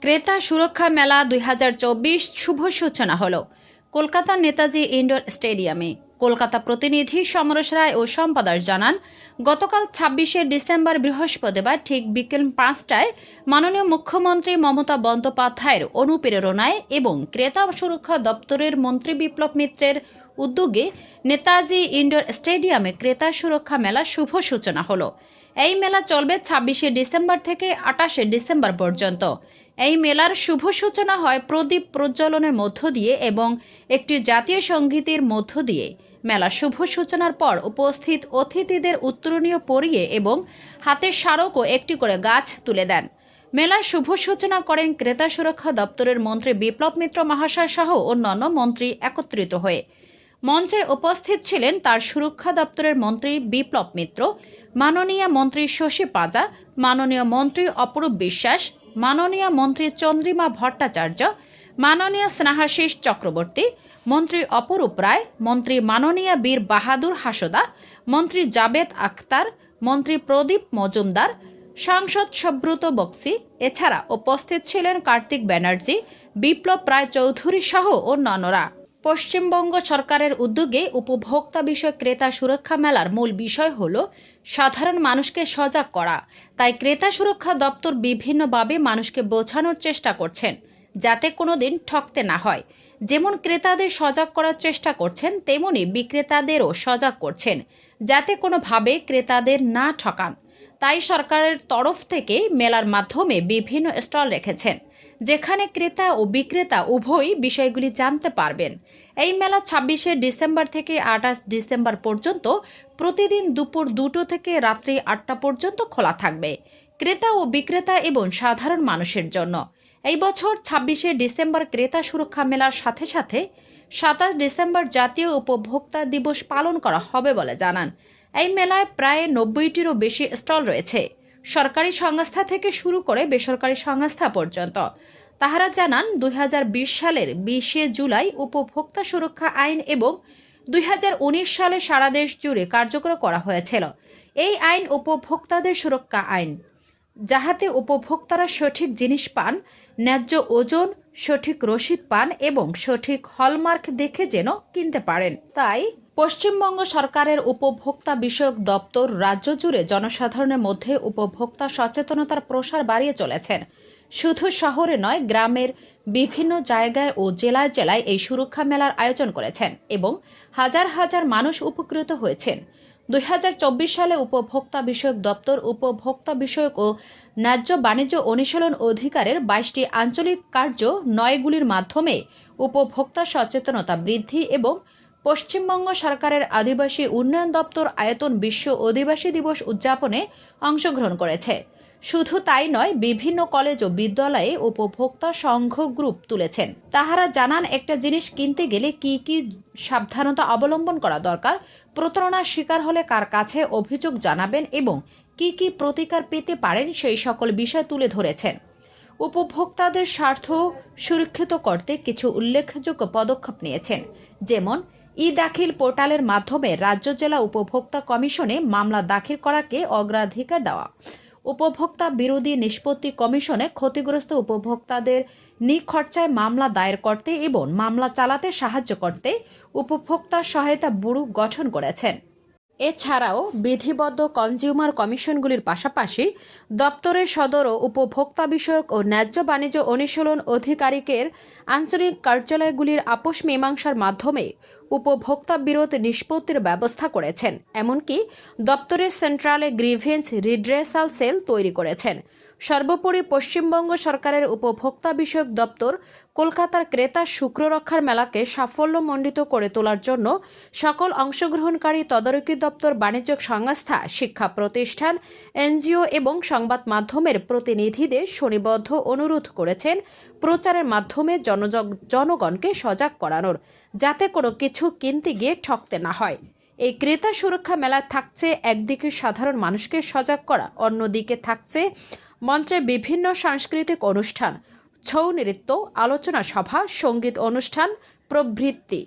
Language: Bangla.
ক্রেতা সুরক্ষা মেলা 2024 শুভ সূচনা হলো কলকাতার নেতাজি ইন্ডোর স্টেডিয়ামে। কলকাতা প্রতিনিধি সমরেশ রায় ও সম্পাদক জানান, গতকাল 26শে ডিসেম্বর বৃহস্পতিবার ঠিক বিকেল 5টায় মাননীয় মুখ্যমন্ত্রী মমতা বন্দ্যোপাধ্যায়ের অনুপ্রেরণায় এবং ক্রেতা সুরক্ষা দপ্তরের মন্ত্রী বিপ্লব মিত্রের উদ্যোগে নেতাজি ইন্ডোর স্টেডিয়ামে ক্রেতা সুরক্ষা মেলা শুভ সূচনা হলো। এই মেলা চলবে 26শে ডিসেম্বর থেকে 28শে ডিসেম্বর পর্যন্ত। এই মেলার শুভ সূচনা হয় প্রদীপ প্রজ্বলনের মধ্য দিয়ে এবং একটি জাতীয় সঙ্গীতের মধ্য দিয়ে। মেলার শুভ সূচনার পর উপস্থিত অতিথিদের উত্তরণীয় পরিয়ে এবং হাতের স্মারক ও একটি করে গাছ তুলে দেন। মেলার শুভ সূচনা করেন ক্রেতা সুরক্ষা দপ্তরের মন্ত্রী বিপ্লব মিত্র মহাশয় সহ অন্যান্য মন্ত্রী একত্রিত হয়ে। মঞ্চে উপস্থিত ছিলেন তার সুরক্ষা দপ্তরের মন্ত্রী বিপ্লব মিত্র, মাননীয় মন্ত্রী শশী পাঁজা, মাননীয় মন্ত্রী অপরূপ বিশ্বাস, মাননীয় মন্ত্রী চন্দ্রিমা ভট্টাচার্য, মাননীয় স্নেহাশিস চক্রবর্তী, মন্ত্রী অপরূপ রায়, মন্ত্রী মাননীয় বীর বাহাদুর হাসদা, মন্ত্রী জাবেদ আখতার, মন্ত্রী প্রদীপ মজুমদার, সাংসদ সুব্রত বক্সি। এছাড়া উপস্থিত ছিলেন কার্তিক ব্যানার্জি, বিপ্লব রায় চৌধুরী সহ অন্যান্যরা। পশ্চিমবঙ্গ সরকারের উদ্যোগে উপভোক্তা বিষয়ক ক্রেতা সুরক্ষা মেলার মূল বিষয় হল সাধারণ মানুষকে সজাগ করা। তাই ক্রেতা সুরক্ষা দপ্তর বিভিন্নভাবে মানুষকে বোঝানোর চেষ্টা করছেন যাতে কোনোদিন ঠকতে না হয়। যেমন ক্রেতাদের সজাগ করার চেষ্টা করছেন, তেমনি বিক্রেতাদেরও সজাগ করছেন যাতে কোনোভাবে ক্রেতাদের না ঠকান। তাই সরকারের তরফ থেকে মেলার মাধ্যমে বিভিন্ন স্টল রেখেছেন যেখানে ক্রেতা ও বিক্রেতা উভয়ই বিষয়গুলি জানতে পারবেন। এই মেলা 26শে ডিসেম্বর থেকে 28 ডিসেম্বর পর্যন্ত প্রতিদিন দুপুর 2টো থেকে রাত্রি 8টা পর্যন্ত খোলা থাকবে ক্রেতা ও বিক্রেতা এবং সাধারণ মানুষের জন্য। এই বছর 26শে ডিসেম্বর ক্রেতা সুরক্ষা মেলার সাথে সাথে 27 ডিসেম্বর জাতীয় উপভোক্তা দিবস পালন করা হবে বলে জানান। এই মেলায় প্রায় 90টিরও বেশি স্টল রয়েছে, সরকারি সংস্থা থেকে শুরু করে বেসরকারি সংস্থা পর্যন্ত। তাহারা জানান, 2020 সালের 20শে জুলাই উপভোক্তা সুরক্ষা আইন এবং 2019 সালে সারা দেশ জুড়ে কার্যকর করা হয়েছিল। এই আইন উপভোক্তাদের সুরক্ষা আইন, যাহাতে উপভোক্তারা সঠিক জিনিস পান, ন্যায্য ওজন, সঠিক রসিদ পান এবং সঠিক হলমার্ক দেখে যেন কিনতে পারেন। তাই পশ্চিমবঙ্গ সরকারের উপভোক্তা বিষয়ক দপ্তর রাজ্য জুড়ে জনসাধারণের মধ্যে উপভোক্তা সচেতনতার প্রসার বাড়িয়ে চলেছেন। শুধু শহরে নয়, গ্রামের বিভিন্ন জায়গায় ও জেলায় জেলায় এই সুরক্ষা মেলার আয়োজন করেছেন এবং হাজার হাজার মানুষ উপকৃত হয়েছেন। 2024 সালে উপভোক্তা বিষয়ক দপ্তর উপভোক্তা বিষয়ক ও ন্যায্য বাণিজ্য অনুশীলন অধিকারের 22টি আঞ্চলিক কার্য 9গুলির মাধ্যমে উপভোক্তা সচেতনতা বৃদ্ধি এবং পশ্চিমবঙ্গ সরকারের আদিবাসী উন্নয়ন দপ্তর আয়তন বিশ্ব আদিবাসী দিবস উদযাপনে অংশগ্রহণ করেছে। শুধু তাই নয়, বিভিন্ন কলেজ ও বিদ্যালয়ে উপভোক্তা সংঘ গ্রুপ তুলেছেন। তাহারা জানান, একটা জিনিস কিনতে গেলে কি কি সাবধানতা অবলম্বন করা দরকার, প্রতারণার শিকার হলে কার কাছে অভিযোগ জানাবেন এবং কি কি প্রতিকার পেতে পারেন, সেই সকল বিষয় তুলে ধরেছেন। উপভোক্তাদের স্বার্থ সুরক্ষিত করতে কিছু উল্লেখযোগ্য পদক্ষেপ নিয়েছেন, যেমন ই-দাখিল পোর্টালের মাধ্যমে রাজ্য জেলা উপভোক্তা কমিশনে মামলা দাখিল করাকে অগ্রাধিকার দেওয়া, উপভোক্তা বিরোধী নিষ্পত্তি কমিশনে ক্ষতিগ্রস্ত উপভোক্তাদের নিখরচায় মামলা দায়ের করতে এবং মামলা চালাতে সাহায্য করতে উপভোক্তা সহায়তা ব্যুরো গঠন করেছেন। এছাড়াও বিধিবদ্ধ কনজিউমার কমিশনগুলির পাশাপাশি দপ্তরের সদর ও উপভোক্তা বিষয়ক ও ন্যায্য বাণিজ্য অনুশীলন আধিকারিকের আঞ্চলিক কার্যালয়গুলির আপোষ মীমাংসার মাধ্যমে উপভোক্তা বিরোধ নিষ্পত্তির ব্যবস্থা করেছেন। এমনকি দপ্তরের সেন্ট্রালে গ্রিভেন্স রিড্রেসাল সেল তৈরি করেছেন। সর্বোপরি পশ্চিমবঙ্গ সরকারের উপভোক্তা বিষয়ক দপ্তর কলকাতার ক্রেতা শুক্ররক্ষার মেলাকে সাফল্যমণ্ডিত করে তোলার জন্য সকল অংশগ্রহণকারী তদারকি দপ্তর, বাণিজ্যিক সংস্থা, শিক্ষা প্রতিষ্ঠান, এনজিও এবং সংবাদ মাধ্যমের প্রতিনিধিদের শনিবদ্ধ অনুরোধ করেছেন প্রচারের মাধ্যমে জনগণকে সজাগ করানোর, যাতে কোনো কিছু কিনতে গিয়ে ঠকতে না হয়। এই ক্রেতা সুরক্ষা মেলায় থাকছে একদিকে সাধারণ মানুষকে সজাগ করা, অন্যদিকে থাকছে মঞ্চে বিভিন্ন সাংস্কৃতিক অনুষ্ঠান, ছৌ নৃত্য, আলোচনা সভা, সঙ্গীত অনুষ্ঠান প্রভৃতি।